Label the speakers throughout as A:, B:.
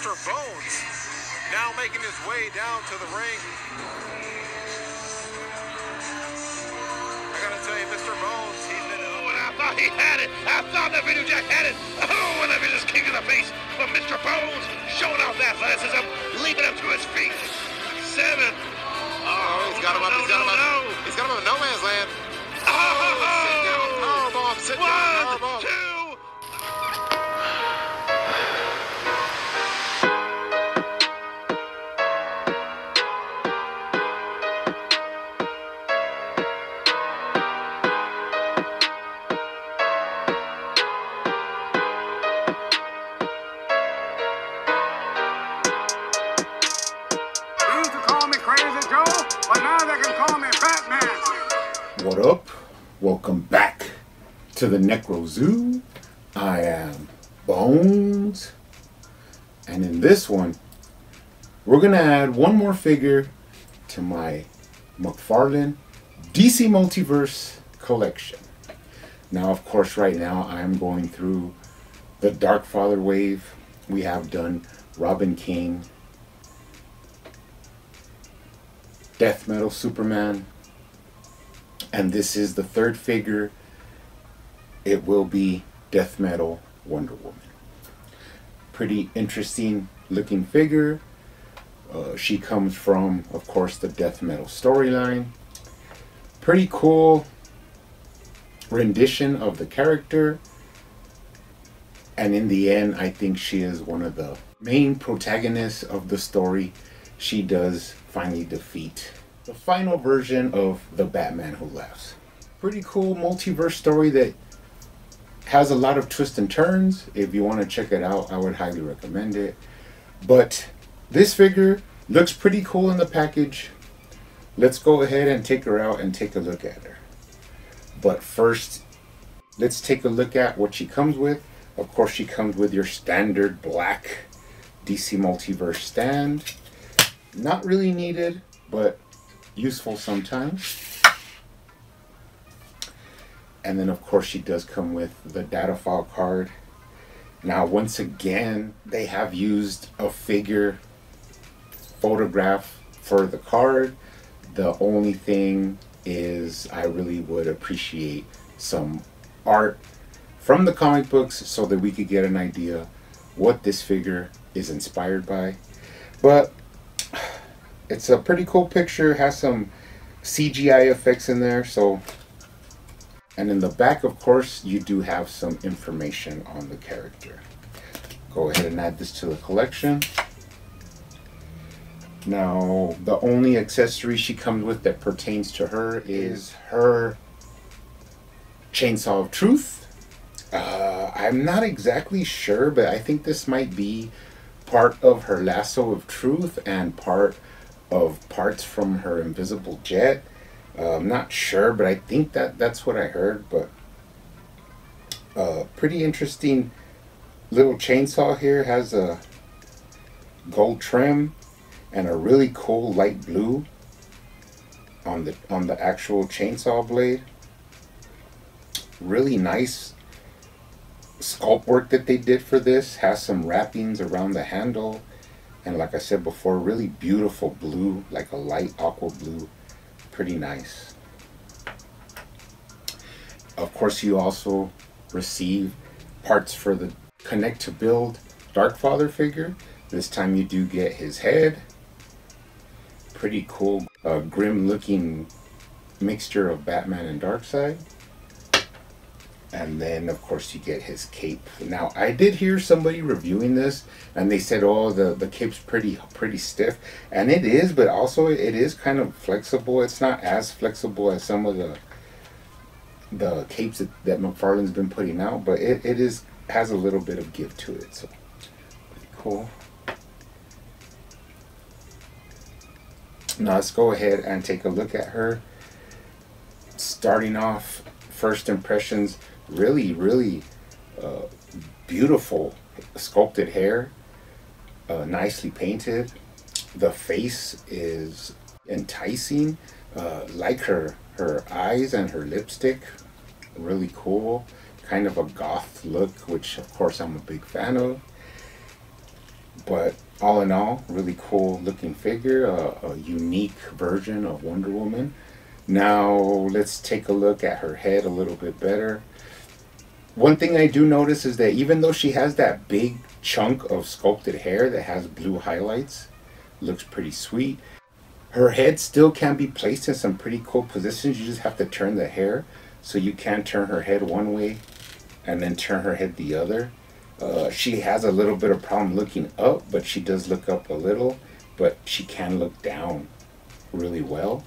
A: Mr. Bones now making his way down to the ring. I gotta tell you, Mr. Bones, he's been...
B: Oh, and I thought he had it. I thought that Video Jack had it. Oh, and that just kick in the face from Mr. Bones, showing off that athleticism, leaping up to his feet. 7.
A: Oh, he's got him up. He's got him up. He's got him up in no man's land.
B: Oh,
A: sit down powerbomb. Sit down powerbomb.
B: 1, 2.
C: But now they can call me Batman.
D: What up? Welcome back to the Necro Zoo. I am Bones. And in this one, we're going to add one more figure to my McFarlane DC Multiverse collection. Now, of course, right now I'm going through the Darkfather wave. We have done Robin King, Death Metal Superman, and this is the third figure. It will be Death Metal Wonder Woman. Pretty interesting looking figure. She comes from, of course, the Death Metal storyline. Pretty cool rendition of the character, and in the end I think she is one of the main protagonists of the story. She does finally defeat the final version of the Batman Who Laughs. Pretty cool multiverse story that has a lot of twists and turns. If you want to check it out, I would highly recommend it. But this figure looks pretty cool in the package. Let's go ahead and take her out and take a look at her. But first, let's take a look at what she comes with. Of course, she comes with your standard black DC Multiverse stand. Not really needed, but useful sometimes. And then of course she does come with the data file card. Now once again, they have used a figure photograph for the card. The only thing is I really would appreciate some art from the comic books so that we could get an idea what this figure is inspired by. But it's a pretty cool picture, has some CGI effects in there. So, and in the back, of course, you do have some information on the character. Go ahead and add this to the collection. Now, the only accessory she comes with that pertains to her is her Chainsaw of Truth. I'm not exactly sure, but I think this might be part of her Lasso of Truth and part of parts from her invisible jet. I'm not sure, but I think that's what I heard. But pretty interesting little chainsaw here. Has a gold trim and a really cool light blue on the actual chainsaw blade. Really nice sculpt work that they did for this. Has some wrappings around the handle. And like I said before, really beautiful blue, like a light aqua blue. Pretty nice. Of course, you also receive parts for the Connect to Build Darkfather figure. This time you do get his head. Pretty cool, grim looking mixture of Batman and Darkseid. And then of course you get his cape. Now I did hear somebody reviewing this and they said, oh, the cape's pretty stiff, and it is, but also it is kind of flexible. It's not as flexible as some of the capes that McFarlane's been putting out, but it has a little bit of give to it, so pretty cool. Now let's go ahead and take a look at her. Starting off, first impressions, really beautiful sculpted hair, nicely painted. The face is enticing, like her eyes and her lipstick, really cool. Kind of a goth look, which of course I'm a big fan of. But all in all, really cool looking figure, a unique version of Wonder Woman. Now let's take a look at her head a little bit better. One thing I do notice is that even though she has that big chunk of sculpted hair that has blue highlights, looks pretty sweet, her head still can be placed in some pretty cool positions. You just have to turn the hair, so you can turn her head one way and then turn her head the other. She has a little bit of problem looking up, but she does look up a little, but she can look down really well.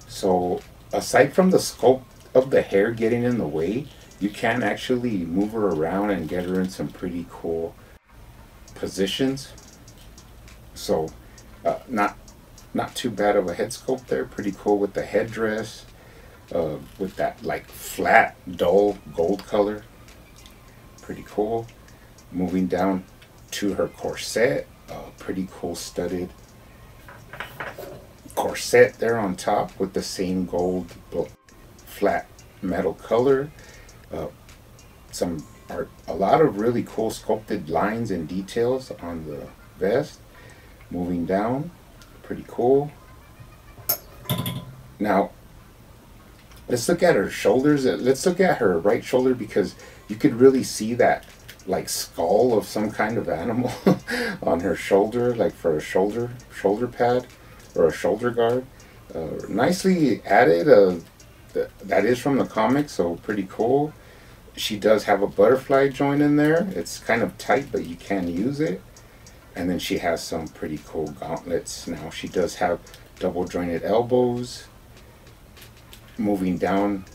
D: So aside from the sculpt of the hair getting in the way, you can actually move her around and get her in some pretty cool positions. So not too bad of a head sculpt there. Pretty cool with the headdress, with that like flat, dull gold color. Pretty cool. Moving down to her corset, pretty cool studded corset there on top with the same gold flat metal color. A lot of really cool sculpted lines and details on the vest. Moving down, pretty cool. Now let's look at her shoulders. Let's look at her right shoulder, because you could really see that like skull of some kind of animal on her shoulder, like for a shoulder pad or a shoulder guard. Nicely added. That is from the comics, so pretty cool. She does have a butterfly joint in there. It's kind of tight, but you can use it. And then she has some pretty cool gauntlets. Now she does have double jointed elbows. Moving down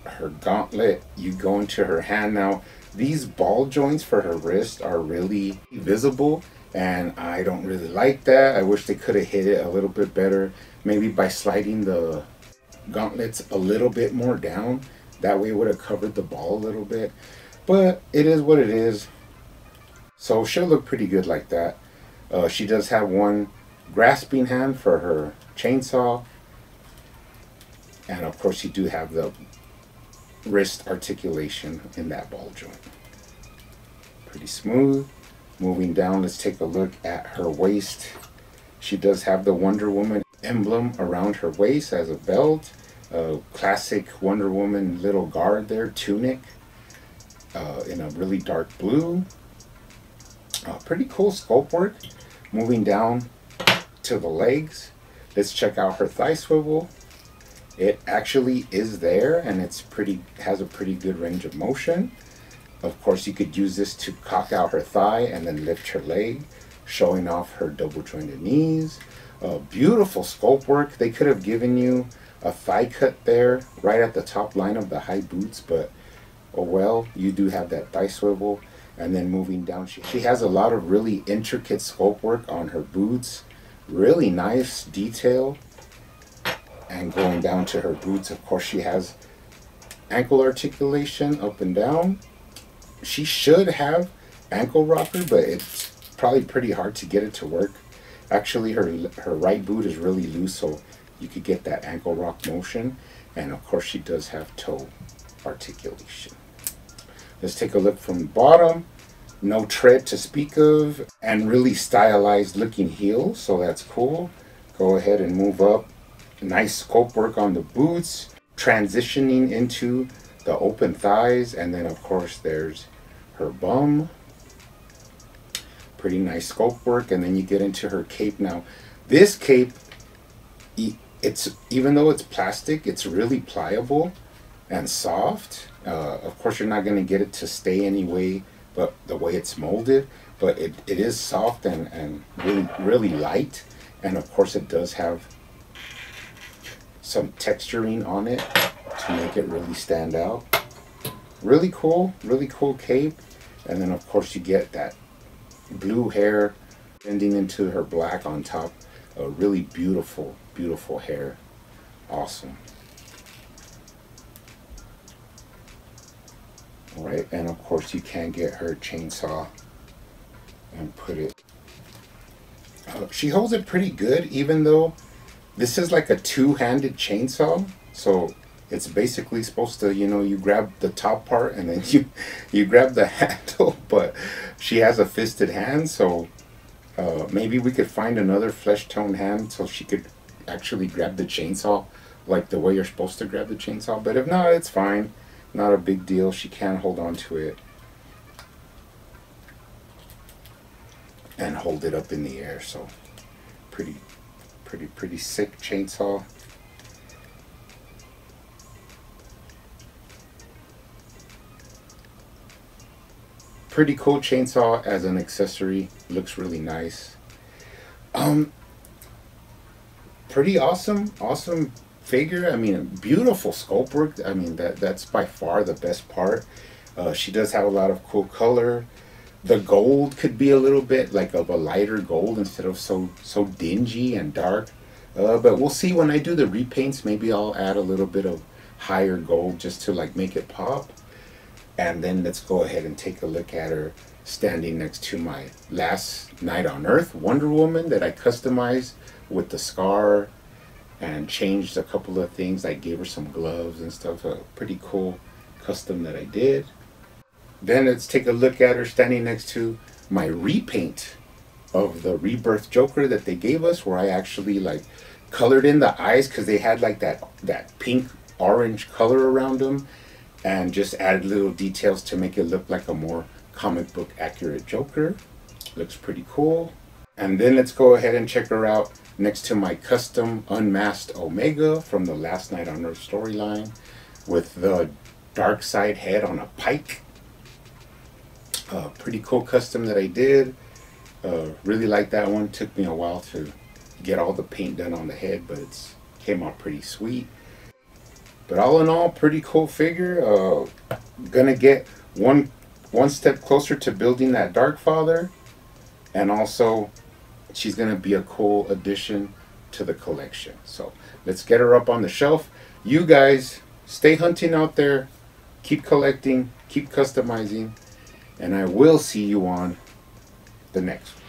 D: her gauntlet, you go into her hand. Now these ball joints for her wrist are really visible, and I don't really like that. I wish they could have hit it a little bit better, maybe by sliding the gauntlets a little bit more down. That way it would have covered the ball a little bit, but it is what it is. So she'll look pretty good like that. She does have one grasping hand for her chainsaw, and of course you do have the wrist articulation in that ball joint. Pretty smooth. Moving down, let's take a look at her waist. She does have the Wonder Woman emblem around her waist as a belt. Classic Wonder Woman little guard there, tunic, in a really dark blue. Pretty cool sculpt work. Moving down to the legs, let's check out her thigh swivel. It actually is there, and has a pretty good range of motion. Of course, you could use this to cock out her thigh and then lift her leg, showing off her double jointed knees. Beautiful sculpt work. They could have given you a thigh cut there right at the top line of the high boots, but oh well, you do have that thigh swivel. And then moving down, she has a lot of really intricate sculpt work on her boots. Really nice detail. And going down to her boots, of course, she has ankle articulation up and down. She should have ankle rocker, but it's probably pretty hard to get it to work. Actually, her right boot is really loose, so you could get that ankle rock motion. And of course, she does have toe articulation. Let's take a look from the bottom. No tread to speak of, and really stylized looking heels, so that's cool. Go ahead and move up. Nice sculpt work on the boots, transitioning into the open thighs, and then of course there's her bum. Pretty nice sculpt work, and then you get into her cape. Now this cape, it's, even though it's plastic, it's really pliable and soft. Of course you're not going to get it to stay anyway but the way it's molded, but it is soft and really light. And of course it does have some texturing on it to make it really stand out. Really cool cape. And then of course you get that blue hair blending into her black on top. A really beautiful hair. Awesome. Alright, and of course you can get her chainsaw and put it. She holds it pretty good, even though this is like a two-handed chainsaw. So it's basically supposed to, you grab the top part and then you grab the handle, but she has a fisted hand, so Maybe we could find another flesh tone hand so she could actually grab the chainsaw like the way you're supposed to grab the chainsaw. But if not, it's fine. Not a big deal. She can hold on to it and hold it up in the air. So pretty sick chainsaw. Pretty cool chainsaw as an accessory. Looks really nice. Pretty awesome figure. I mean, beautiful sculpt work. I mean, that's by far the best part. She does have a lot of cool color. The gold could be a little bit like of a lighter gold instead of so dingy and dark. But we'll see when I do the repaints. Maybe I'll add a little bit of higher gold just to like make it pop. And then let's go ahead and take a look at her standing next to my Last Night on Earth Wonder Woman that I customized with the scar and changed a couple of things. I gave her some gloves and stuff. A pretty cool custom that I did. Then let's take a look at her standing next to my repaint of the Rebirth Joker that they gave us, where I actually like colored in the eyes because they had like that pink orange color around them, and just added little details to make it look like a more comic book accurate Joker. Looks pretty cool. And then let's go ahead and check her out next to my custom unmasked Omega from the Last Night on Earth storyline with the dark side head on a pike. Pretty cool custom that I did. Really like that one. Took me a while to get all the paint done on the head, but it came out pretty sweet. But all in all, pretty cool figure. Gonna get one step closer to building that Dark Father, and also she's gonna be a cool addition to the collection. So let's get her up on the shelf. You guys stay hunting out there, keep collecting, keep customizing, and I will see you on the next one.